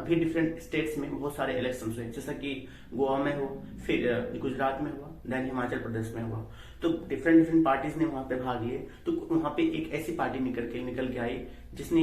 अभी different states में बहुत सारे इलेक्शन हुए, जैसा कि गोवा में हो, फिर गुजरात में हुआ, देन हिमाचल प्रदेश में हुआ। तो डिफरेंट डिफरेंट पार्टीज ने वहां पे भाग लिए। तो वहां पे एक ऐसी पार्टी निकल के आई जिसने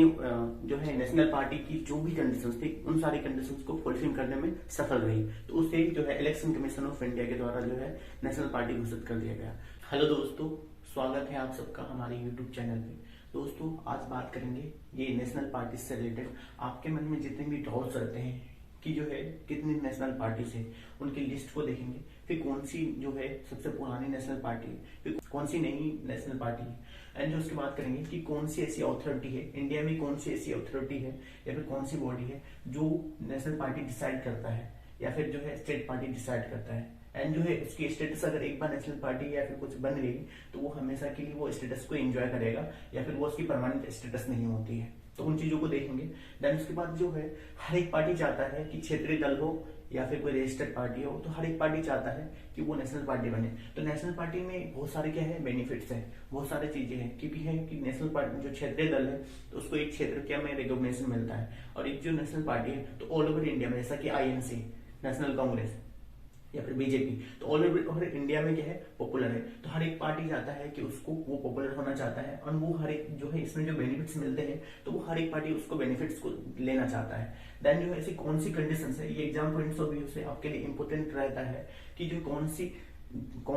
जो है नेशनल पार्टी की जो भी कंडीशंस थी उन सारी कंडीशंस को फुलफिल करने में सफल रही। तो उसे जो है इलेक्शन कमीशन ऑफ इंडिया के द्वारा जो है नेशनल पार्टी घोषित कर दिया गया। हेलो दोस्तों, स्वागत है आप सबका हमारे यूट्यूब चैनल पे। दोस्तों आज बात करेंगे ये नेशनल पार्टी से रिलेटेड। आपके मन में जितने भी डाउट्स रहते हैं कि जो है कितनी नेशनल पार्टीज है, उनकी लिस्ट को देखेंगे। फिर कौन सी जो है सबसे पुरानी नेशनल पार्टी है, फिर कौन सी नई नेशनल पार्टी है, एंड जो उसके बात करेंगे कि कौन सी ऐसी अथॉरिटी है इंडिया में, कौन सी ऐसी अथॉरिटी है या फिर कौन सी बॉडी है जो नेशनल पार्टी डिसाइड करता है या फिर जो है स्टेट पार्टी डिसाइड करता है। एंड जो है उसकी स्टेटस अगर एक बार नेशनल पार्टी या फिर कुछ बन गई तो वो हमेशा के लिए वो स्टेटस को एंजॉय करेगा या फिर वो उसकी परमानेंट स्टेटस नहीं होती है। तो उन चीजों को देखेंगे। देन उसके बाद जो है हर एक पार्टी चाहता है कि क्षेत्रीय दल हो या फिर कोई रजिस्टर्ड पार्टी हो, तो हर एक पार्टी चाहता है कि वो नेशनल पार्टी बने। तो नेशनल पार्टी में बहुत सारे क्या है बेनिफिट्स हैं, बहुत सारी चीजें हैं। क्योंकि है कि नेशनल पार्टी जो क्षेत्रीय दल है तो उसको एक क्षेत्र क्या में रिकॉग्निशन मिलता है, और एक जो नेशनल पार्टी है तो ऑल ओवर इंडिया में, जैसा कि आईएनसी नेशनल कांग्रेस या फिर बीजेपी, तो ऑल ओवर इंडिया में क्या है पॉपुलर है। तो हर एक पार्टी चाहता है कि उसको वो पॉपुलर होना चाहता है, और वो हर एक जो है इसमें जो बेनिफिट्स मिलते हैं तो वो हर एक पार्टी उसको बेनिफिट्स को लेना चाहता है। देन जो है ऐसी कौन सी कंडीशंस है, ये एग्जाम पॉइंट्स ऑफ व्यू से आपके लिए इंपॉर्टेंट रहता है कि जो कौन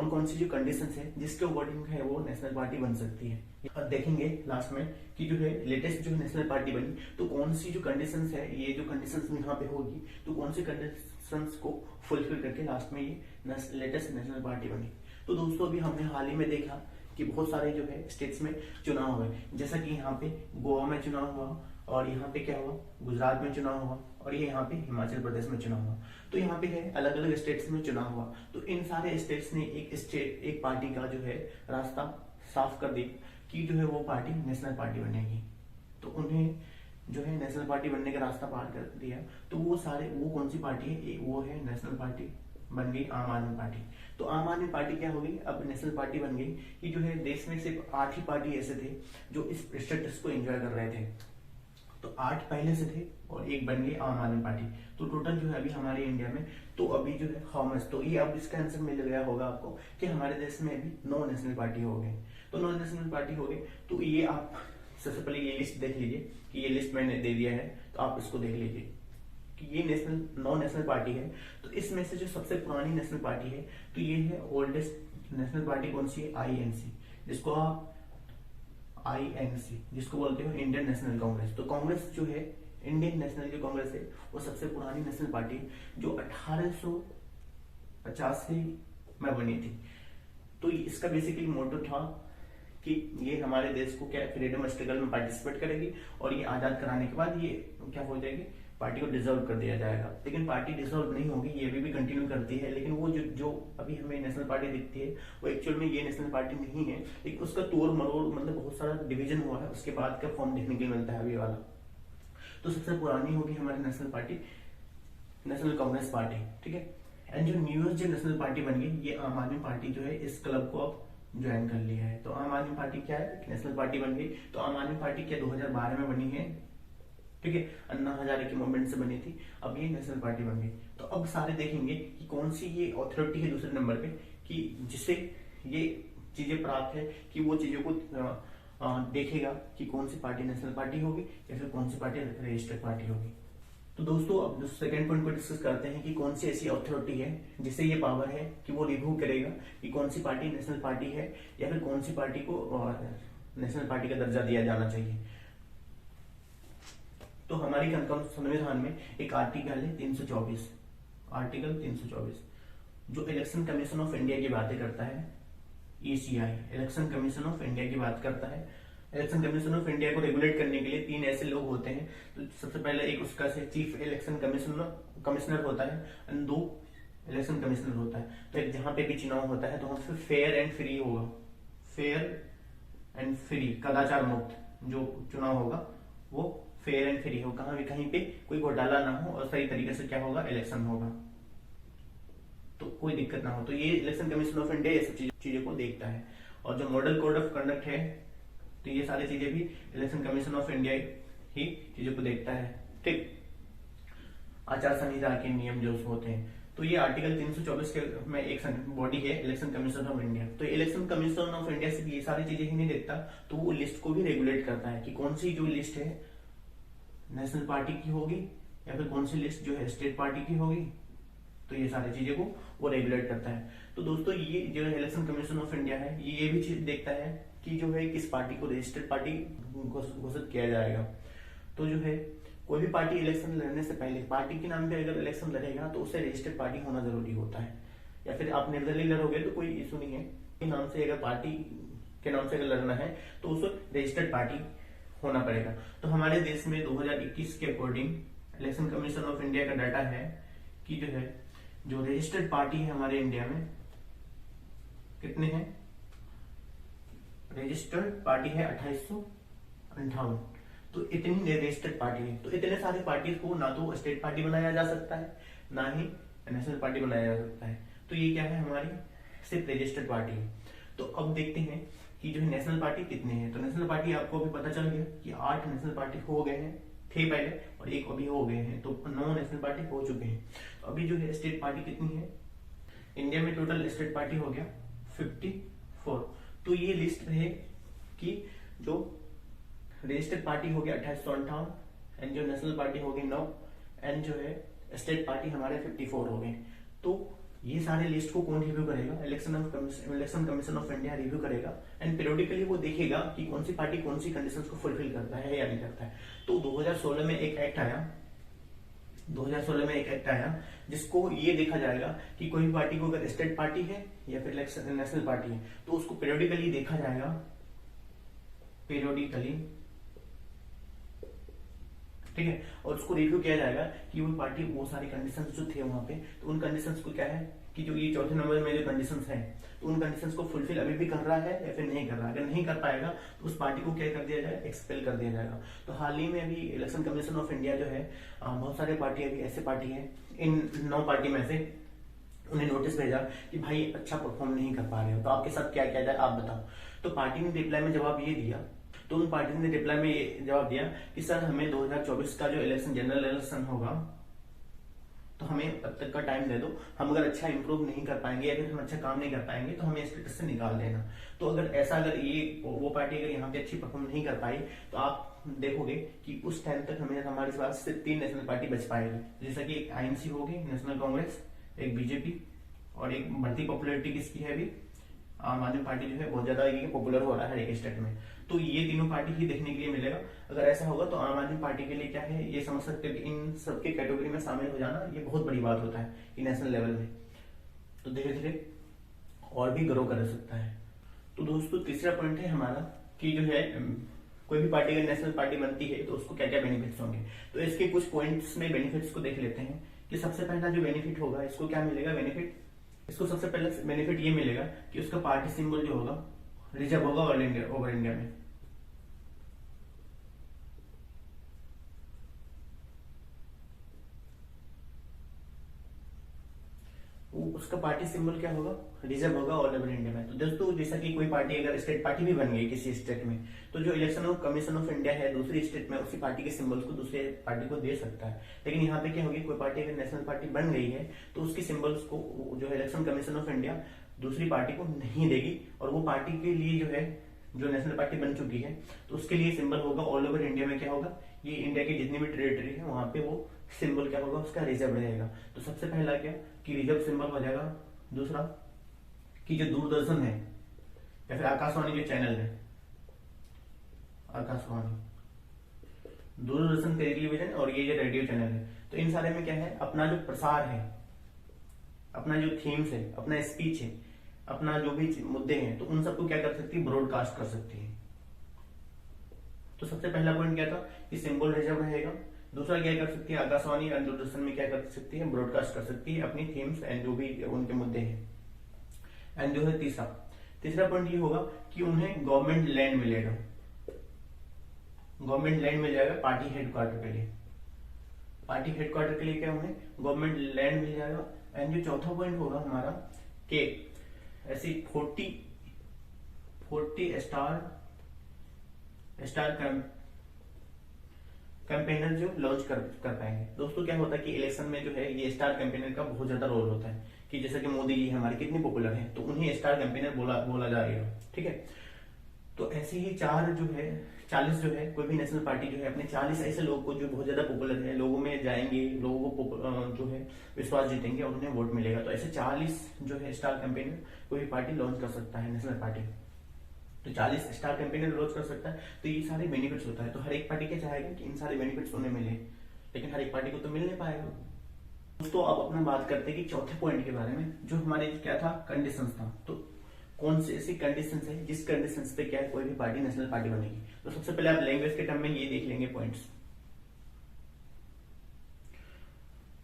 कौन सी जो कंडीशंस है जिसके अकॉर्डिंग है वो नेशनल पार्टी बन सकती है। और देखेंगे लास्ट में कि जो है लेटेस्ट जो नेशनल पार्टी बनी तो कौन सी जो कंडीशंस है, ये जो कंडीशंस यहाँ पे होगी तो कौन सी कंडीशंस को फुलफिल करके लास्ट में ये लेटेस्ट नेशनल पार्टी बनी। तो दोस्तों अभी हमने हाल ही में देखा कि बहुत सारे जो है स्टेट्स में चुनाव हुए, जैसा कि यहाँ पे गोवा में चुनाव हुआ, और यहाँ पे क्या हुआ गुजरात में चुनाव हुआ, और ये यहाँ पे हिमाचल प्रदेश में चुनाव हुआ। तो यहाँ पे है अलग अलग स्टेट्स में चुनाव हुआ। तो इन सारे स्टेट्स ने एक पार्टी का जो है रास्ता साफ कर दिया कि जो है वो पार्टी नेशनल पार्टी बनेगी। तो उन्हें जो है नेशनल पार्टी बनने का रास्ता पार कर दिया। तो वो कौन सी पार्टी है, वो है नेशनल पार्टी बन गई आम आदमी पार्टी। तो आम आदमी पार्टी क्या हो गई, अब नेशनल पार्टी बन गई कि जो है देश में सिर्फ 8 ही पार्टी ऐसे थे जो इस स्टेटस को एंजॉय कर रहे थे। तो 8 पहले से थे और एक बन गई आम आदमी पार्टी। तो टोटल जो है अभी हमारे इंडिया में तो अभी जो है हाउ मच, तो ये अब इसका आंसर मिल गया होगा आपको कि हमारे देश में अभी 9 नेशनल पार्टी हो गए। तो 9 नेशनल पार्टी हो गए। तो ये आप सबसे पहले ये लिस्ट देख लीजिए कि ये लिस्ट मैंने दे दिया है, तो आप इसको देख लीजिए कि ये 9 नेशनल पार्टी है। तो इसमें से जो सबसे पुरानी नेशनल पार्टी है तो ये है ओल्डेस्ट नेशनल पार्टी कौन सी है, आईएनसी, जिसको आप आईएनसी जिसको बोलते हो इंडियन नेशनल कांग्रेस। तो कांग्रेस जो है इंडियन नेशनल जो कांग्रेस है वो सबसे पुरानी नेशनल पार्टी जो 1885 में बनी थी। तो इसका बेसिकली मोटो था कि ये हमारे देश को क्या फ्रीडम स्ट्रगल में पार्टिसिपेट करेगी, और ये आजाद कराने के बाद ये क्या हो जाएगी, पार्टी को डिसॉल्व कर दिया जाएगा। लेकिन पार्टी डिसॉल्व नहीं होगी, ये भी कंटिन्यू करती है। लेकिन वो जो अभी हमें नेशनल पार्टी दिखती है वो एक्चुअल में ये नेशनल पार्टी नहीं है, लेकिन उसका तोड़ मरोड़ मतलब बहुत सारा डिवीजन हुआ है, उसके बाद का फॉर्म देखने के लिए मिलता है अभी वाला। तो सबसे पुरानी होगी हमारी national party national Congress party, ठीक है। एंड जो न्यूएस्ट जो नेशनल पार्टी बन गई ये आम आदमी पार्टी जो है इस क्लब को अब ज्वाइन कर लिया है। तो आम आदमी पार्टी क्या है, नेशनल पार्टी बन गई। तो आम आदमी पार्टी क्या 2012 में बनी है, ठीक है, अन्ना हजारे की मूवमेंट से बनी थी, अब ये नेशनल पार्टी बन गई। तो अब सारे देखेंगे कि कौन सी ये अथॉरिटी है दूसरे नंबर पे कि जिससे ये चीजें प्राप्त है कि वो चीजों को देखेगा कि कौन सी पार्टी नेशनल पार्टी होगी या फिर कौन सी पार्टी रजिस्टर्ड पार्टी होगी। तो दोस्तों अब सेकंड पॉइंट को डिस्कस करते हैं कि कौन सी ऐसी अथॉरिटी है जिससे ये पावर है कि वो रिव्यू करेगा कि कौन सी पार्टी नेशनल पार्टी है या फिर कौन सी पार्टी को नेशनल पार्टी का दर्जा दिया जाना चाहिए। तो हमारी संविधान में एक आर्टिकल है 324, आर्टिकल 324 जो इलेक्शन कमीशन ऑफ इंडिया की बातें करता है। ECI election commission of India की बात करता है। इलेक्शन कमीशन ऑफ इंडिया को रेगुलेट करने के लिए 3 ऐसे लोग होते हैं। तो सबसे पहले एक उसका से चीफ इलेक्शन कमिश्नर होता है, और 2 इलेक्शन कमिश्नर होता है। तो एक जहां पे भी चुनाव होता है तो वहां पे फेयर एंड फ्री होगा, फेयर एंड फ्री कदाचार मुक्त जो चुनाव होगा वो फेयर एंड फ्री हो, कहीं पे कोई घोटाला ना हो और सही तरीके से क्या होगा इलेक्शन होगा, तो कोई दिक्कत ना हो। तो ये इलेक्शन कमीशन ऑफ इंडिया ये सब चीजों को देखता है। और जो मॉडल कोड ऑफ कंडक्ट है तो ये सारी चीजें भी इलेक्शन कमीशन ऑफ इंडिया ही चीजों को देखता है, ठीक। आचार संहिता के नियम जो होते हैं। तो ये आर्टिकल 324 के में एक बॉडी है इलेक्शन कमीशन ऑफ इंडिया। तो इलेक्शन कमीशन ऑफ इंडिया सिर्फ ये सारी चीजें ही नहीं देखता, तो वो लिस्ट को भी रेगुलेट करता है कि कौन सी जो लिस्ट है नेशनल पार्टी की होगी या फिर कौन सी लिस्ट जो है स्टेट पार्टी की होगी। तो ये सारी चीजें को वो रेगुलेट करता है। तो दोस्तों ये जो इलेक्शन कमीशन ऑफ इंडिया है ये भी चीज देखता है कि जो है किस पार्टी को रजिस्टर्ड पार्टी घोषित किया जाएगा। तो जो है कोई भी पार्टी इलेक्शन लड़ने से पहले पार्टी के नाम पे अगर इलेक्शन लड़ेगा तो उससे रजिस्टर्ड पार्टी होना जरूरी होता है। या फिर आप निर्दलीय लड़ोगे तो कोई इशू नहीं है, नाम से अगर पार्टी के नाम से अगर लड़ना है तो उसको रजिस्टर्ड पार्टी होना पड़ेगा। तो हमारे देश में 2021 के according election commission of India का डाटा है कि जो है जो रजिस्टर्ड पार्टी है हमारे इंडिया में कितने हैं, रजिस्टर्ड पार्टी है 2858। तो इतनी रजिस्टर्ड पार्टी है। तो इतने सारे पार्टी को ना तो स्टेट पार्टी बनाया जा सकता है ना ही नेशनल पार्टी बनाया जा सकता है। तो ये क्या है हमारी सिर्फ रजिस्टर्ड पार्टी है। तो अब देखते हैं कि जो है नेशनल पार्टी कितने हैं। तो नेशनल पार्टी आपको अभी पता चल गया कि 8 नेशनल पार्टी हो गए हैं, थे पहले और एक अभी हो गए हैं, तो 9 नेशनल पार्टी हो चुके हैं। तो अभी जो है स्टेट पार्टी कितनी है, इंडिया में टोटल स्टेट पार्टी हो गया 54। तो ये लिस्ट है कि जो रजिस्टर्ड पार्टी हो गया 2858 एंड जो नेशनल पार्टी हो गई 9 एंड जो है स्टेट पार्टी हमारे 54 हो गए। तो ये सारे लिस्ट को कौन रिव्यू करेगा, election commission of India review करेगा एंड पीरियडिकली वो देखेगा कि कौन सी पार्टी कौन सी कंडीशंस को फुलफिल करता है या नहीं करता है। तो 2016 में एक एक्ट आया, 2016 में एक एक्ट आया जिसको ये देखा जाएगा कि कोई पार्टी को अगर स्टेट पार्टी है या फिर नेशनल पार्टी है तो उसको पीरियडिकली देखा जाएगा, पीरियडिकली, ठीक है, और उसको रिव्यू किया जाएगा कि वो पार्टी वो सारी कंडीशंस जो थे वहां पे, तो उन कंडीशंस को क्या है कि जो ये चौथे नंबर में जो कंडीशंस हैं तो उन कंडीशंस को फुलफिल अभी भी कर रहा है या फिर नहीं कर रहा है। अगर नहीं कर पाएगा तो उस पार्टी को क्या कर दिया जाएगा, एक्सपेल कर दिया जाएगा। तो हाल ही में अभी इलेक्शन कमीशन ऑफ इंडिया जो है बहुत सारे पार्टी अभी ऐसे पार्टी है, इन 9 पार्टी में से उन्हें नोटिस भेजा कि भाई अच्छा परफॉर्म नहीं कर पा रहे हो, तो आपके साथ क्या किया जाए आप बताओ। तो पार्टी ने रिप्लाई में जवाब ये दिया, तो उन पार्टी ने रिप्लाई में ये जवाब दिया कि सर हमें 2024 का जो इलेक्शन जनरल इलेक्शन होगा तो हमें तब तक का टाइम दे दो, हम अगर अच्छा इंप्रूव नहीं कर पाएंगे या फिर हम अच्छा काम नहीं कर पाएंगे तो हमें स्टेटस से निकाल देना। तो अगर ऐसा अगर ये वो पार्टी अगर यहाँ पे अच्छी परफॉर्म नहीं कर पाई तो आप देखोगे कि उस टाइम तक हमें हमारे पास सिर्फ 3 नेशनल पार्टी बच पाएगी, जैसा कि एक आईएनसी होगी, नेशनल कांग्रेस, एक बीजेपी और एक बढ़ती पॉपुलरिटी किसकी है अभी आम आदमी पार्टी जो है बहुत ज्यादा ये पॉपुलर हो रहा है हर एक स्टेट में। तो ये तीनों पार्टी ही देखने के लिए मिलेगा। अगर ऐसा होगा तो आम आदमी पार्टी के लिए क्या है, ये समझ सकते हैं कि इन सबके कैटेगरी में शामिल हो जाना ये बहुत बड़ी बात होता है कि नेशनल लेवल में, तो धीरे धीरे और भी ग्रो कर सकता है। तो दोस्तों तीसरा पॉइंट है हमारा कि जो है कोई भी पार्टी अगर नेशनल पार्टी बनती है तो उसको क्या क्या बेनिफिट्स होंगे। तो इसके कुछ पॉइंट्स में बेनिफिट्स को देख लेते हैं कि सबसे पहला जो बेनिफिट होगा इसको क्या मिलेगा बेनिफिट, इसको सबसे पहले बेनिफिट ये मिलेगा कि उसका पार्टी सिंबल जो होगा रिजर्व होगा ओवर इंडिया में। उसका पार्टी सिंबल क्या होगा, रिजर्व होगा ऑल ओवर इंडिया में। तो दोस्तों जैसा कि कोई पार्टी अगर स्टेट पार्टी भी बन गई किसी स्टेट में तो जो election of commission of India है दूसरी स्टेट में उसी पार्टी के सिंबल्स को दूसरे पार्टी को दे सकता है। लेकिन यहाँ पे क्या होगी, कोई पार्टी अगर नेशनल पार्टी बन गई है तो उसकी सिंबल्स को जो इलेक्शन कमीशन ऑफ इंडिया दूसरी पार्टी को नहीं देगी, और वो पार्टी के लिए जो है जो नेशनल पार्टी बन चुकी है तो उसके लिए सिंबल होगा ऑल ओवर इंडिया में क्या होगा, ये इंडिया की जितनी भी टेरिटरी है वहां पे वो सिंबल क्या होगा उसका रिजर्व रहेगा। तो सबसे पहला क्या कि रिजर्व सिंबल हो जाएगा। दूसरा कि जो दूरदर्शन है या फिर आकाशवाणी जो चैनल है, आकाशवाणी, दूरदर्शन टेलीविजन और ये जो रेडियो चैनल है, तो इन सारे में क्या है अपना जो प्रसार है, अपना जो थीम्स है, अपना स्पीच है, अपना जो भी मुद्दे हैं तो उन सबको क्या कर सकती है, ब्रॉडकास्ट कर सकती है। तो सबसे पहला पॉइंट क्या था कि सिंबल रिजर्व रहेगा। दूसरा क्या कर सकती है, आकाशवाणी और दूरदर्शन में क्या कर सकती है, ब्रॉडकास्ट कर सकती है अपनी थीम्स एंड जो भी उनके मुद्दे हैं। एंड जो है तीसरा पॉइंट ये होगा कि उन्हें गवर्नमेंट लैंड मिलेगा, गवर्नमेंट लैंड मिल जाएगा पार्टी हेडक्वार्टर के लिए, पार्टी हेडक्वार्टर के लिए क्या उन्हें गवर्नमेंट लैंड मिल जाएगा। एंड जो चौथा पॉइंट होगा हमारा कि ऐसी 40 स्टार कैंपेनर जो लॉन्च कर पाएंगे। दोस्तों क्या होता है कि इलेक्शन में जो है ये स्टार कैंपेनर का बहुत ज्यादा रोल होता है, कि जैसे कि मोदी जी हमारे कितने पॉपुलर हैं तो उन्हें स्टार कैंपेनर बोला जा रहा है, ठीक है। तो ऐसे ही 40 जो है कोई भी नेशनल पार्टी जो है अपने 40 ऐसे लोगों को जो बहुत ज्यादा पॉपुलर है, लोगों में जाएंगे, लोगों को जो है विश्वास जीतेंगे और उन्हें वोट मिलेगा। तो ऐसे 40 जो है स्टार कैंपेनर कोई भी पार्टी लॉन्च कर सकता है, नेशनल पार्टी। तो 40 स्टार कैंपेनर लॉन्च कर सकता है, तो ये सारे बेनिफिट्स होता है। तो हर एक पार्टी क्या चाहेगा कि इन सारे बेनिफिट्स उन्हें मिले, लेकिन हर एक पार्टी को तो मिल नहीं पाएगा। दोस्तों अब अपना बात करते हैं कि चौथे पॉइंट के बारे में, जो हमारे क्या था, कंडीशंस था। तो कौन सी ऐसी कंडीशंस है जिस कंडीशंस पे क्या है कोई भी पार्टी नेशनल पार्टी बनेगी। तो सबसे पहले आप लैंग्वेज के टर्म में ये देख लेंगे पॉइंट्स।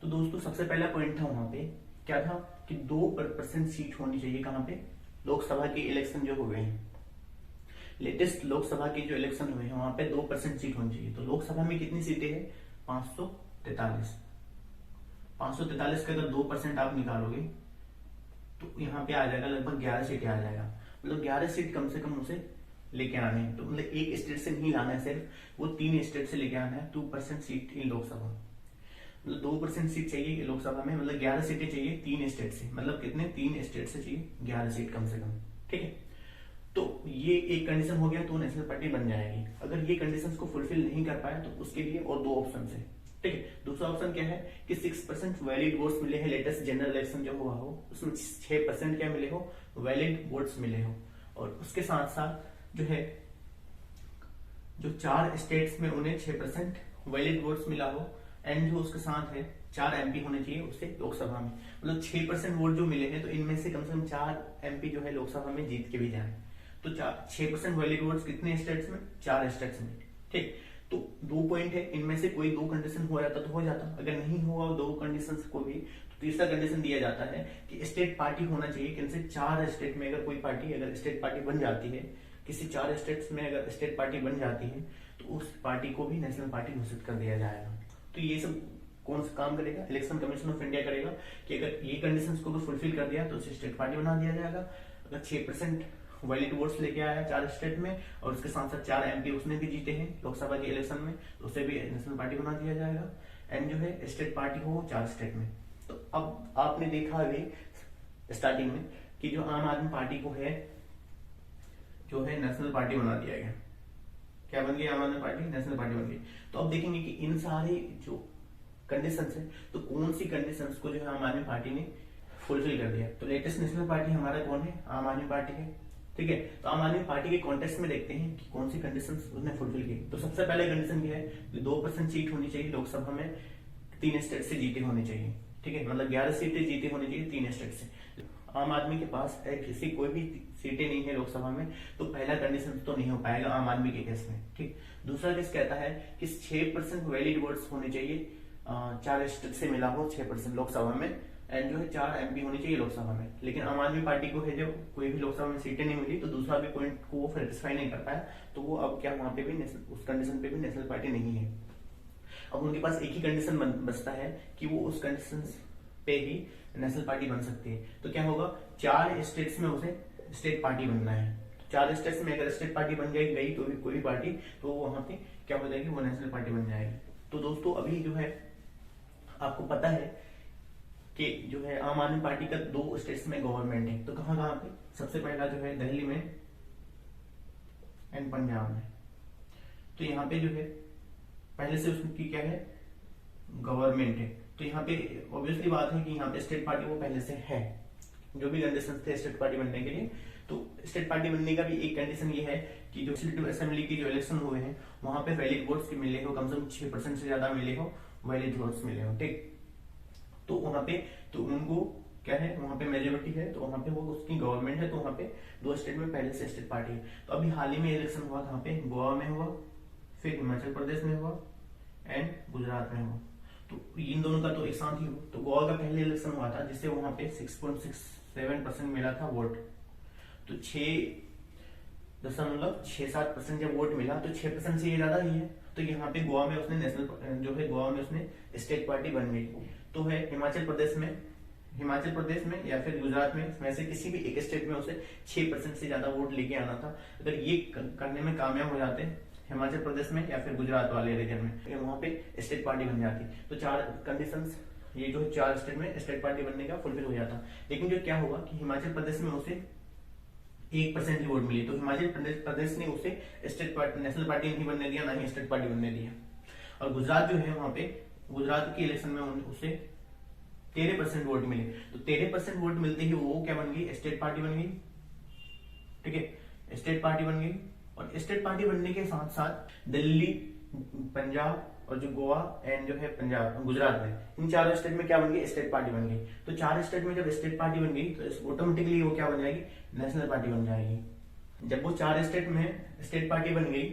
तो दोस्तों सबसे पहला पॉइंट था वहां पे क्या था कि 2% सीट होनी चाहिए। कहां पे? लोकसभा के इलेक्शन जो हुए हैं, लेटेस्ट लोकसभा के जो इलेक्शन हुए हैं वहां पे 2% सीट होनी चाहिए। तो लोकसभा में कितनी सीटें हैं? 543। 543 का अगर 2% आप निकालोगे तो यहाँ पे आ जाएगा लगभग 11 सीटें आ जाएगा। मतलब 11 सीट कम से कम उसे लेके आने हैं। तो मतलब एक स्टेट से नहीं लाना है, सिर्फ वो 3 स्टेट से लेके आना है 2% सीट इन लोकसभा। मतलब 2% सीट चाहिए लोकसभा में, मतलब 11 सीटें चाहिए 3 स्टेट से। मतलब कितने? 3 स्टेट से चाहिए 11 सीट कम से कम, ठीक है। तो ये एक कंडीशन हो गया, तो नेशनल पार्टी बन जाएगी। अगर ये कंडीशंस को फुलफिल नहीं कर पाया तो उसके लिए और 2 ऑप्शन है, ठीक है। दूसरा ऑप्शन क्या है कि 6% वैलिड वोट्स मिले हैं, लेटेस्ट जनरल इलेक्शन जो हुआ हो उसमें 6% क्या मिले हो, वैलिड वोट्स मिले हो। और उसके साथ साथ जो है जो 4 स्टेट्स में उन्हें 6% वैलिड वोट्स मिला हो, एंड जो उसके साथ है 4 MP होने चाहिए उससे लोकसभा में। मतलब 6% वोट जो मिले हैं तो इनमें से कम 4 MP जो है लोकसभा में जीत के भी जाए। तो 6% वैलिड वोट्स कितने स्टेट्स में? 4 स्टेट्स में, ठीक। तो 2 पॉइंट है, इनमें से कोई 2 कंडीशन हो जाता तो हो जाता। अगर नहीं हुआ 2 कंडीशन को भी, तो तीसरा कंडीशन दिया जाता है कि स्टेट पार्टी होना चाहिए। किनसे? 4 स्टेट में अगर कोई पार्टी अगर स्टेट पार्टी बन जाती है, किसी 4 स्टेट्स में अगर स्टेट पार्टी बन जाती है तो उस पार्टी को भी नेशनल पार्टी घोषित कर दिया जाएगा। तो ये सब कौन सा काम करेगा? इलेक्शन कमीशन ऑफ इंडिया करेगा कि अगर ये कंडीशंस को भी फुलफिल कर दिया तो उसे स्टेट पार्टी बना दिया जाएगा। अगर 6% वैलिड वोट्स लेके आया 4 स्टेट में और उसके साथ साथ 4 MP उसने भी जीते हैं लोकसभा के इलेक्शन में, तो उसे भी नेशनल पार्टी बना दिया जाएगा। एंड जो है स्टेट पार्टी हो 4 स्टेट में। तो अब आपने देखा अभी स्टार्टिंग में कि जो आम आदमी पार्टी को है जो है नेशनल पार्टी बना दिया गया। क्या बन गई? आम आदमी पार्टी नेशनल पार्टी बन गई। तो अब देखेंगे कि इन सारे जो कंडीशंस है तो कौन सी कंडीशंस को जो है आम आदमी पार्टी ने फुलफिल कर दिया। तो लेटेस्ट नेशनल पार्टी हमारा कौन है? आम आदमी पार्टी है, ठीक है। तो आम आदमी पार्टी के कॉन्टेक्स्ट में देखते हैं कि कौन सी कंडीशंस उसने फुलफिल की। तो सबसे पहले कंडीशन क्या है कि 2% सीट होनी चाहिए लोकसभा में, 3 स्टेट से जीते होने चाहिए, ठीक है। मतलब 11 सीटें जीते होनी चाहिए 3 स्टेट से। आम आदमी के पास किसी कोई भी सीटें नहीं है लोकसभा में, तो पहला कंडीशन तो नहीं हो पाएगा आम आदमी के केस में, ठीक। दूसरा केस कहता है कि 6% वैलिड वोट्स होने चाहिए, 4 स्टेट से मिला हो 6% लोकसभा में, एंड जो है 4 MP होनी चाहिए लोकसभा में। लेकिन आम आदमी पार्टी को है जो कोई भी लोकसभा में सीटें नहीं मिली, तो दूसरा भी पॉइंट को वो सेटिस्फाई नहीं कर पाया, तो वो अब क्या वहां पे भी उस कंडीशन पे भी नेशनल पार्टी नहीं है। अब उनके पास एक ही कंडीशन बचता है कि वो उस कंडीशन पे ही नेशनल पार्टी बन सकती है। तो क्या होगा? 4 स्टेट्स में उसे स्टेट पार्टी बनना है। 4 स्टेट्स में अगर स्टेट पार्टी बन गई तो कोई भी पार्टी, तो वहां पे क्या हो जाएगी? वो नेशनल पार्टी बन जाएगी। तो दोस्तों अभी जो है आपको पता है कि जो है आम आदमी पार्टी का 2 स्टेट्स में गवर्नमेंट है। तो कहां कहां पे? सबसे पहला जो है दिल्ली में एंड पंजाब में। तो यहाँ पे जो है पहले से उसकी क्या है? गवर्नमेंट है। तो यहाँ पे ऑब्वियसली बात है कि यहाँ पे स्टेट पार्टी वो पहले से है। जो भी कंडीशन थे स्टेट पार्टी बनने के लिए, तो स्टेट पार्टी बनने का भी एक कंडीशन ये है कि जो लेजिस्लेटिव असेंबली की जो इलेक्शन हुए हैं वहां पे वैलिड वोट्स मिले हो, कम से कम 6% से ज्यादा मिले हो, वैलिड वोट्स मिले हो, ठीक। तो वहां पे तो उनको क्या है? वहां पे मेजोरिटी है, तो वहां पे वो उसकी गवर्नमेंट है। तो वहां पे 2 स्टेट में पहले से स्टेट पार्टी है। तो अभी हाल ही में इलेक्शन हुआ कहां पे? गोवा में हुआ, फिर हिमाचल प्रदेश में हुआ एंड गुजरात में हुआ। तो इन दोनों का तो एक साथ ही हुआ। तो गोवा का पहले इलेक्शन हुआ था जिससे वहां पे 6.67% मिला था वोट। तो 6.67% जब वोट मिला तो 6% से ये ज्यादा ही है। तो यहाँ पे गोवा में उसने नेशनल जो है गोवा में उसने स्टेट पार्टी बन गई। तो है हिमाचल प्रदेश में या फिर गुजरात में से किसी भी एक स्टेट में उसे 6% से ज्यादा वोट लेके आना था। अगर ये करने में कामयाब हो जाते हिमाचल प्रदेश में या फिर गुजरात वाले रीजन में, वहां पे स्टेट पार्टी बन जाती। तो 4 कंडीशंस, ये जो 4 स्टेट में स्टेट पार्टी बनने का फुलफिल हो जाता। लेकिन जो क्या हुआ कि हिमाचल प्रदेश में उसे 1% की वोट मिली, तो हिमाचल प्रदेश ने उसे स्टेट पार्टी, नेशनल पार्टी नहीं बनने दिया, ना ही स्टेट पार्टी बनने दिया। और गुजरात जो है, वहां पे गुजरात के इलेक्शन में उसे 13% वोट मिले, तो 13% वोट मिलते ही वो क्या बन गई, स्टेट पार्टी बन गई। ठीक है, स्टेट पार्टी बन गई। और स्टेट पार्टी बनने के साथ साथ दिल्ली, पंजाब और जो गोवा एंड जो है पंजाब, गुजरात में, इन 4 स्टेट में क्या बन गई, स्टेट पार्टी बन गई। तो 4 स्टेट में जब स्टेट पार्टी बन गई तो ऑटोमेटिकली वो क्या बन जाएगी, नेशनल पार्टी बन जाएगी। जब वो 4 स्टेट में स्टेट पार्टी बन गई,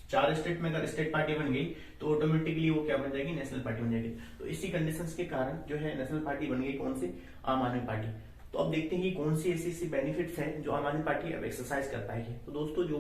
4 स्टेट में अगर स्टेट पार्टी बन गई तो ऑटोमेटिकली वो क्या बन जाएगी, नेशनल पार्टी बन जाएगी। तो इसी कंडीशंस के कारण जो है नेशनल पार्टी बन गई, कौन सी, आम आदमी पार्टी। तो अब देखते हैं कि कौन सी ऐसी बेनिफिट्स हैं जो आम आदमी पार्टी अब एक्सरसाइज कर पाएगी। तो दोस्तों जो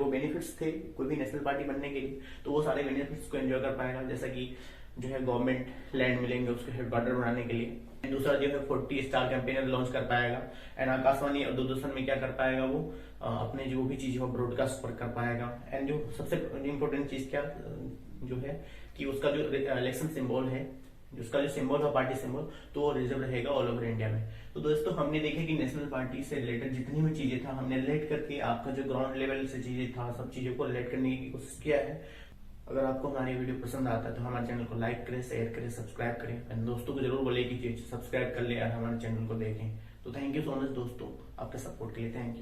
बेनिफिट्स थे कोई भी नेशनल पार्टी बनने के लिए, तो वो सारे बेनिफिट्स को एंजॉय कर पाएगा। जैसा कि जो है गवर्नमेंट लैंड मिलेंगे उसके हेडक्वार्टर बनाने के लिए। दूसरा जो है 40 स्टार कैंपेनर लॉन्च कर पाएगा। एंड आकाशवाणी और दूरदर्शन में क्या कर पाएगा, वो अपने जो भी चीज है ब्रॉडकास्ट पर कर पाएगा। एंड जो सबसे इम्पोर्टेंट चीज क्या जो है कि उसका जो इलेक्शन सिंबल है, उसका जो सिंबल है पार्टी सिंबल, तो वो रिजर्व रहेगा ऑल ओवर इंडिया में। तो दोस्तों हमने देखा कि नेशनल पार्टी से रिलेटेड जितनी भी चीजें था हमने रिलेट करके आपका जो ग्राउंड लेवल से चीजें था सब चीजों को रिलेट करने की कोशिश किया है। अगर आपको हमारी वीडियो पसंद आता है तो हमारे चैनल को लाइक करें, शेयर करें, सब्सक्राइब करें। एंड दोस्तों को जरूर बोले कि सब्सक्राइब कर ले और हमारे चैनल को देखें। तो थैंक यू सो मच दोस्तों आपके सपोर्ट के लिए, थैंक यू।